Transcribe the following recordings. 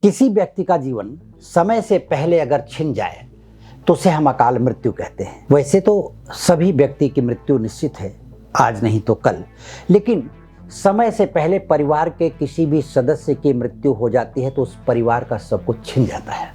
किसी व्यक्ति का जीवन समय से पहले अगर छिन जाए तो उसे हम अकाल मृत्यु कहते हैं। वैसे तो सभी व्यक्ति की मृत्यु निश्चित है, आज नहीं तो कल, लेकिन समय से पहले परिवार के किसी भी सदस्य की मृत्यु हो जाती है तो उस परिवार का सब कुछ छिन जाता है।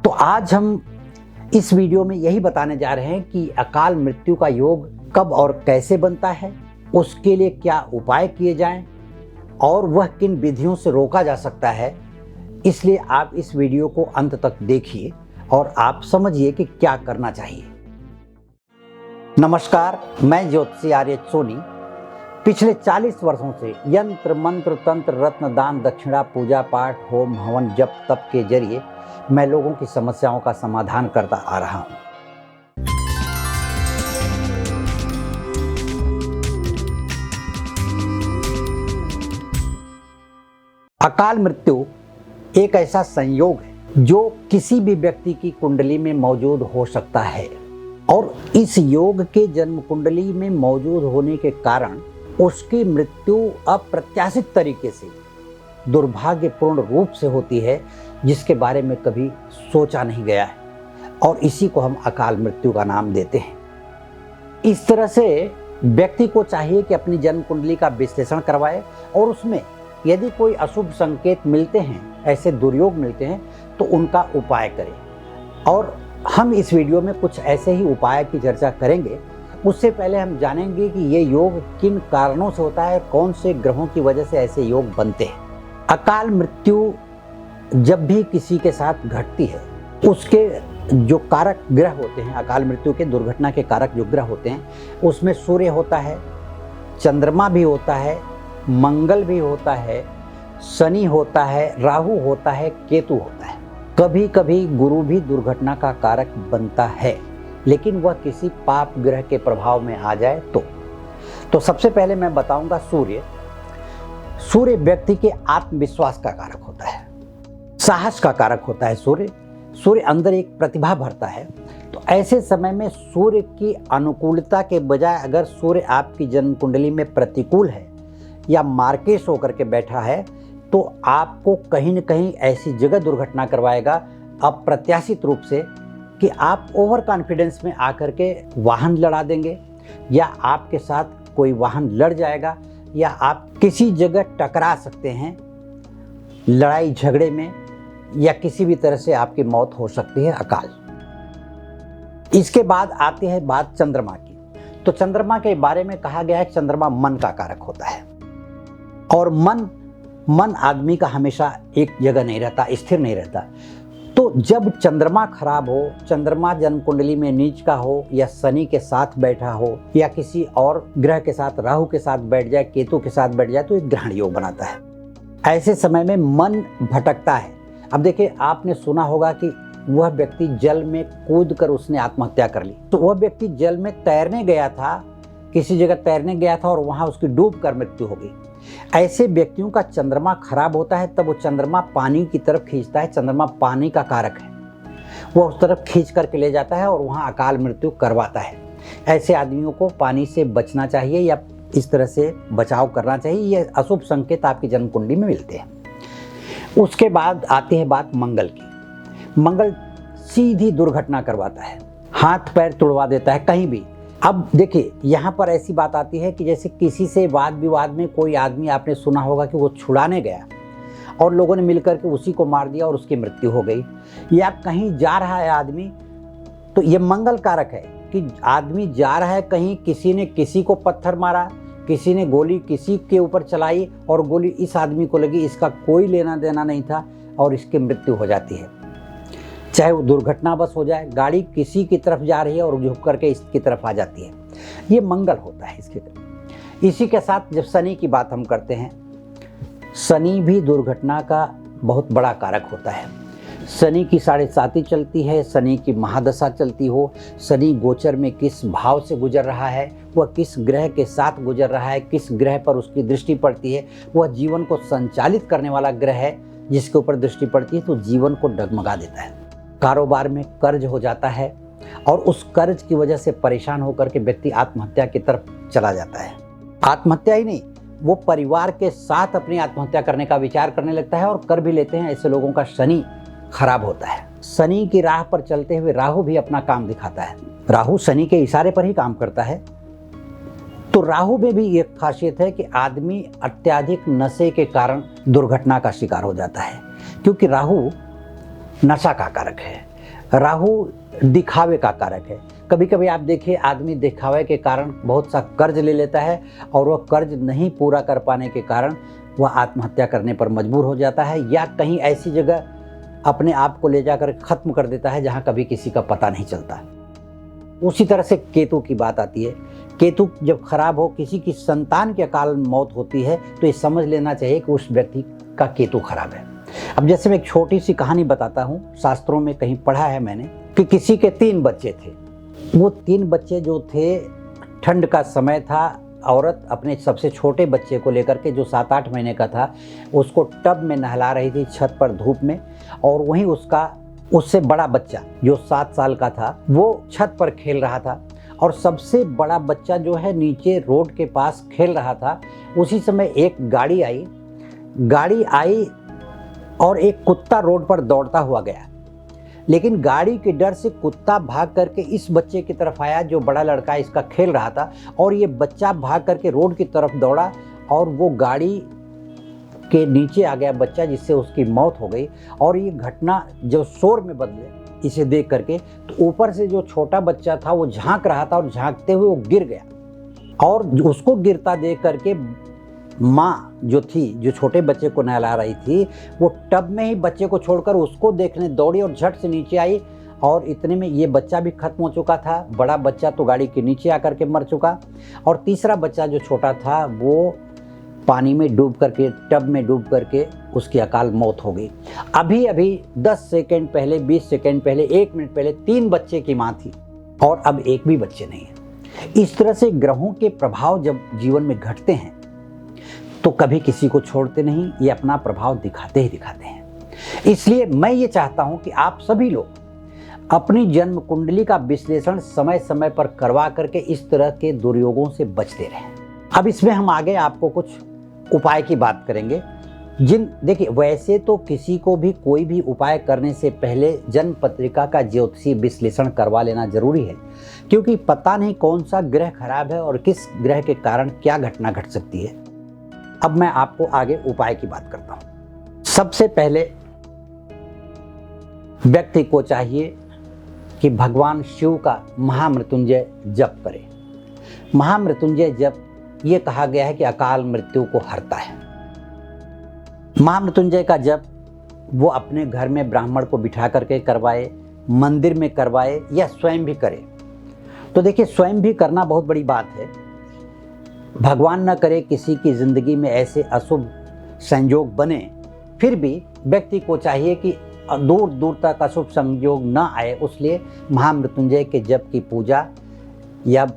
तो आज हम इस वीडियो में यही बताने जा रहे हैं कि अकाल मृत्यु का योग कब और कैसे बनता है, उसके लिए क्या उपाय किए जाएं और वह किन विधियों से रोका जा सकता है। इसलिए आप इस वीडियो को अंत तक देखिए और आप समझिए कि क्या करना चाहिए। नमस्कार, मैं ज्योतिषी आर्य सोनी पिछले 40 वर्षों से यंत्र मंत्र तंत्र रत्न दान दक्षिणा पूजा पाठ होम हवन जप तप के जरिए मैं लोगों की समस्याओं का समाधान करता आ रहा हूं। अकाल मृत्यु एक ऐसा संयोग है जो किसी भी व्यक्ति की कुंडली में मौजूद हो सकता है और इस योग के जन्म कुंडली में मौजूद होने के कारण उसकी मृत्यु अप्रत्याशित तरीके से दुर्भाग्यपूर्ण रूप से होती है, जिसके बारे में कभी सोचा नहीं गया है और इसी को हम अकाल मृत्यु का नाम देते हैं। इस तरह से व्यक्ति को चाहिए कि अपनी जन्म कुंडली का विश्लेषण करवाए और उसमें यदि कोई अशुभ संकेत मिलते हैं, ऐसे दुर्योग मिलते हैं, तो उनका उपाय करें। और हम इस वीडियो में कुछ ऐसे ही उपाय की चर्चा करेंगे। उससे पहले हम जानेंगे कि ये योग किन कारणों से होता है, कौन से ग्रहों की वजह से ऐसे योग बनते हैं। अकाल मृत्यु जब भी किसी के साथ घटती है, उसके जो कारक ग्रह होते हैं, अकाल मृत्यु के दुर्घटना के कारक जो ग्रह होते हैं, उसमें सूर्य होता है, चंद्रमा भी होता है, मंगल भी होता है, शनि होता है, राहु होता है, केतु होता है। कभी कभी गुरु भी दुर्घटना का कारक बनता है, लेकिन वह किसी पाप ग्रह के प्रभाव में आ जाए तो सबसे पहले मैं बताऊंगा सूर्य व्यक्ति के आत्मविश्वास का कारक होता है, साहस का कारक होता है। सूर्य अंदर एक प्रतिभा भरता है। तो ऐसे समय में सूर्य की अनुकूलता के बजाय अगर सूर्य आपकी जन्म कुंडली में प्रतिकूल है या मार्केश होकर के बैठा है, तो आपको कहीं न कहीं ऐसी जगह दुर्घटना करवाएगा अप्रत्याशित रूप से कि आप ओवर कॉन्फिडेंस में आकर के वाहन लड़ा देंगे, या आपके साथ कोई वाहन लड़ जाएगा, या आप किसी जगह टकरा सकते हैं लड़ाई झगड़े में, या किसी भी तरह से आपकी मौत हो सकती है। अकाल। इसके बाद आती है बात चंद्रमा की। तो चंद्रमा के बारे में कहा गया है चंद्रमा मन का कारक होता है और मन आदमी का हमेशा एक जगह नहीं रहता, स्थिर नहीं रहता। तो जब चंद्रमा खराब हो, चंद्रमा जन्म कुंडली में नीच का हो, या शनि के साथ बैठा हो, या किसी और ग्रह के साथ, राहु के साथ बैठ जाए, केतु के साथ बैठ जाए, तो एक ग्रहण योग बनाता है। ऐसे समय में मन भटकता है। अब देखिए, आपने सुना होगा कि वह व्यक्ति जल में कूद कर उसने आत्महत्या कर ली। तो वह व्यक्ति जल में तैरने गया था, किसी जगह तैरने गया था और वहां उसकी डूब कर मृत्यु हो गई। ऐसे व्यक्तियों का चंद्रमा खराब होता है, तब वो चंद्रमा पानी की तरफ खींचता है। चंद्रमा पानी का कारक है, वो उस तरफ खींच करके ले जाता है और वहाँ अकाल मृत्यु करवाता है। ऐसे आदमियों को पानी से बचना चाहिए या इस तरह से बचाव करना चाहिए। ये अशुभ संकेत आपकी जन्म कुंडली में मिलते हैं। उसके बाद आती है बात मंगल की। मंगल सीधी दुर्घटना करवाता है, हाथ पैर तुड़वा देता है कहीं भी। अब देखिए, यहाँ पर ऐसी बात आती है कि जैसे किसी से वाद विवाद में कोई आदमी, आपने सुना होगा कि वो छुड़ाने गया और लोगों ने मिलकर के उसी को मार दिया और उसकी मृत्यु हो गई। या कहीं जा रहा है आदमी, तो ये मंगल कारक है कि आदमी जा रहा है कहीं, किसी ने किसी को पत्थर मारा, किसी ने गोली किसी के ऊपर चलाई और गोली इस आदमी को लगी, इसका कोई लेना देना नहीं था और इसकी मृत्यु हो जाती है। चाहे वो दुर्घटना बस हो जाए, गाड़ी किसी की तरफ जा रही है और झुक करके इसकी तरफ आ जाती है, ये मंगल होता है इसकी तरफ। इसी के साथ जब शनि की बात हम करते हैं, शनि भी दुर्घटना का बहुत बड़ा कारक होता है। शनि की 7.5 चलती है, शनि की महादशा चलती हो, शनि गोचर में किस भाव से गुजर रहा है, वह किस ग्रह के साथ गुजर रहा है, किस ग्रह पर उसकी दृष्टि पड़ती है, वह जीवन को संचालित करने वाला ग्रह है जिसके ऊपर दृष्टि पड़ती है, तो जीवन को डगमगा देता है। कारोबार में कर्ज हो जाता है और उस कर्ज की वजह से परेशान होकर के व्यक्ति आत्महत्या की तरफ चला जाता है। आत्महत्या ही नहीं, वो परिवार के साथ अपनी आत्महत्या करने का विचार करने लगता है और कर भी लेते हैं। ऐसे लोगों का शनि खराब होता है। शनि की राह पर चलते हुए राहु भी अपना काम दिखाता है। राहु शनि के इशारे पर ही काम करता है। तो राहु में भी एक खासियत है कि आदमी अत्यधिक नशे के कारण दुर्घटना का शिकार हो जाता है, क्योंकि राहु नशा का कारक है, राहु दिखावे का कारक है। कभी कभी आप देखिए आदमी दिखावे के कारण बहुत सा कर्ज ले लेता है और वह कर्ज नहीं पूरा कर पाने के कारण वह आत्महत्या करने पर मजबूर हो जाता है, या कहीं ऐसी जगह अपने आप को ले जाकर ख़त्म कर देता है जहां कभी किसी का पता नहीं चलता। उसी तरह से केतु की बात आती है। केतु जब खराब हो, किसी की संतान की अकाल मौत होती है, तो ये समझ लेना चाहिए कि उस व्यक्ति का केतु खराब है। अब जैसे मैं एक छोटी सी कहानी बताता हूँ, शास्त्रों में कहीं पढ़ा है मैंने कि किसी के 3 बच्चे थे। वो 3 बच्चे जो थे, ठंड का समय था, औरत अपने सबसे छोटे बच्चे को लेकर के जो 7-8 महीने का था उसको टब में नहला रही थी छत पर धूप में, और वहीं उससे बड़ा बच्चा जो 7 साल का था वो छत पर खेल रहा था, और सबसे बड़ा बच्चा जो है नीचे रोड के पास खेल रहा था। उसी समय एक गाड़ी आई और एक कुत्ता रोड पर दौड़ता हुआ गया, लेकिन गाड़ी के डर से कुत्ता भाग करके इस बच्चे की तरफ आया जो बड़ा लड़का इसका खेल रहा था, और ये बच्चा भाग करके रोड की तरफ दौड़ा और वो गाड़ी के नीचे आ गया बच्चा, जिससे उसकी मौत हो गई। और ये घटना जो शोर में बदले इसे देख करके, तो ऊपर से जो छोटा बच्चा था वो झांक रहा था और झांकते हुए वो गिर गया, और उसको गिरता देख करके माँ जो थी, जो छोटे बच्चे को नहला रही थी, वो टब में ही बच्चे को छोड़कर उसको देखने दौड़ी और झट से नीचे आई, और इतने में ये बच्चा भी खत्म हो चुका था। बड़ा बच्चा तो गाड़ी के नीचे आकर के मर चुका, और तीसरा बच्चा जो छोटा था वो पानी में डूब करके, टब में डूब करके उसकी अकाल मौत हो गई। अभी अभी 10 सेकंड पहले, 20 सेकंड पहले, 1 मिनट पहले 3 बच्चे की माँ थी, और अब एक भी बच्चे नहीं है। इस तरह से ग्रहों के प्रभाव जब जीवन में घटते हैं तो कभी किसी को छोड़ते नहीं, ये अपना प्रभाव दिखाते ही दिखाते हैं। इसलिए मैं ये चाहता हूं कि आप सभी लोग अपनी जन्म कुंडली का विश्लेषण समय समय पर करवा करके इस तरह के दुर्योगों से बचते रहें। अब इसमें हम आगे आपको कुछ उपाय की बात करेंगे। देखिए, वैसे तो किसी को भी कोई भी उपाय करने से पहले जन्म पत्रिका का ज्योतिषीय विश्लेषण करवा लेना जरूरी है, क्योंकि पता नहीं कौन सा ग्रह खराब है और किस ग्रह के कारण क्या घटना घट सकती है। अब मैं आपको आगे उपाय की बात करता हूं। सबसे पहले व्यक्ति को चाहिए कि भगवान शिव का महामृत्युंजय जप करे। महामृत्युंजय जप ये कहा गया है कि अकाल मृत्यु को हरता है। महामृत्युंजय का जप वो अपने घर में ब्राह्मण को बिठा करके करवाए, मंदिर में करवाए, या स्वयं भी करे। तो देखिए, स्वयं भी करना बहुत बड़ी बात है। भगवान न करे किसी की जिंदगी में ऐसे अशुभ संयोग बने, फिर भी व्यक्ति को चाहिए कि दूर दूर तक अशुभ संयोग न आए, उसलिए महामृत्युंजय के जप की पूजा या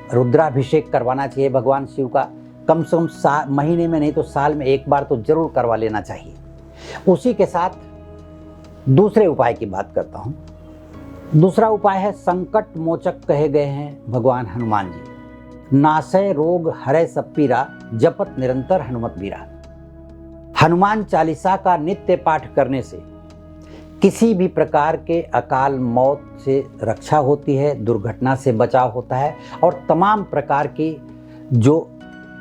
रुद्राभिषेक करवाना चाहिए भगवान शिव का। कम से कम महीने में नहीं तो साल में एक बार तो जरूर करवा लेना चाहिए। उसी के साथ दूसरे उपाय की बात करता हूँ। दूसरा उपाय है, संकट मोचक कहे गए हैं भगवान हनुमान जी। नासय रोग हरै सब पीरा, जपत निरंतर हनुमत बीरा। हनुमान चालीसा का नित्य पाठ करने से किसी भी प्रकार के अकाल मौत से रक्षा होती है, दुर्घटना से बचाव होता है, और तमाम प्रकार की जो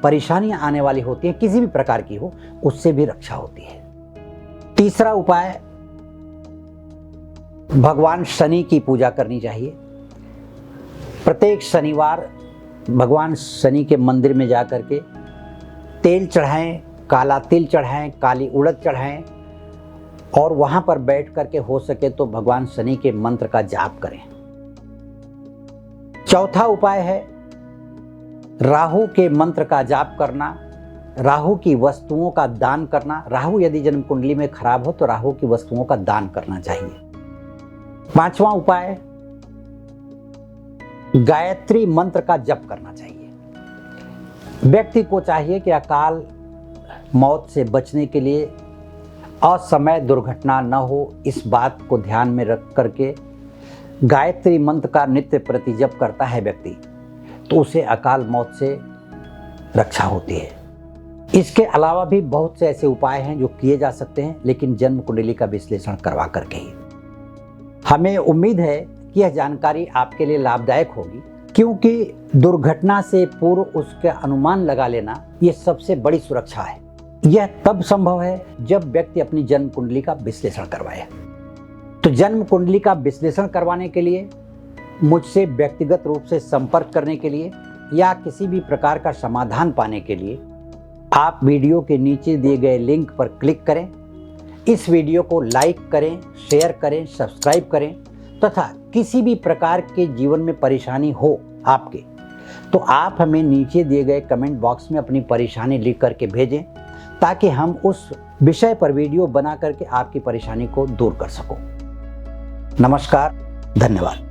परेशानियां आने वाली होती हैं, किसी भी प्रकार की हो, उससे भी रक्षा होती है। तीसरा उपाय, भगवान शनि की पूजा करनी चाहिए। प्रत्येक शनिवार भगवान शनि के मंदिर में जा कर के तेल चढ़ाएं, काला तिल चढ़ाएं, काली उड़द चढ़ाएं, और वहां पर बैठ करके हो सके तो भगवान शनि के मंत्र का जाप करें। चौथा उपाय है राहु के मंत्र का जाप करना, राहु की वस्तुओं का दान करना। राहु यदि जन्म कुंडली में खराब हो तो राहु की वस्तुओं का दान करना चाहिए। पांचवा उपाय, गायत्री मंत्र का जप करना चाहिए। व्यक्ति को चाहिए कि अकाल मौत से बचने के लिए असमय दुर्घटना न हो, इस बात को ध्यान में रख करके गायत्री मंत्र का नित्य प्रति जप करता है व्यक्ति, तो उसे अकाल मौत से रक्षा होती है। इसके अलावा भी बहुत से ऐसे उपाय हैं जो किए जा सकते हैं, लेकिन जन्म कुंडली का विश्लेषण करवा करके ही। हमें उम्मीद है कि यह जानकारी आपके लिए लाभदायक होगी, क्योंकि दुर्घटना से पूर्व उसका अनुमान लगा लेना ये सबसे बड़ी सुरक्षा है। यह तब संभव है जब व्यक्ति अपनी जन्म कुंडली का विश्लेषण करवाए। तो जन्म कुंडली का विश्लेषण करवाने के लिए, मुझसे व्यक्तिगत रूप से संपर्क करने के लिए या किसी भी प्रकार का समाधान पाने के लिए आप वीडियो के नीचे दिए गए लिंक पर क्लिक करें। इस वीडियो को लाइक करें, शेयर करें, सब्सक्राइब करें तथा किसी भी प्रकार के जीवन में परेशानी हो आपके, तो आप हमें नीचे दिए गए कमेंट बॉक्स में अपनी परेशानी लिख करके भेजें, ताकि हम उस विषय पर वीडियो बना करके आपकी परेशानी को दूर कर सको। नमस्कार, धन्यवाद।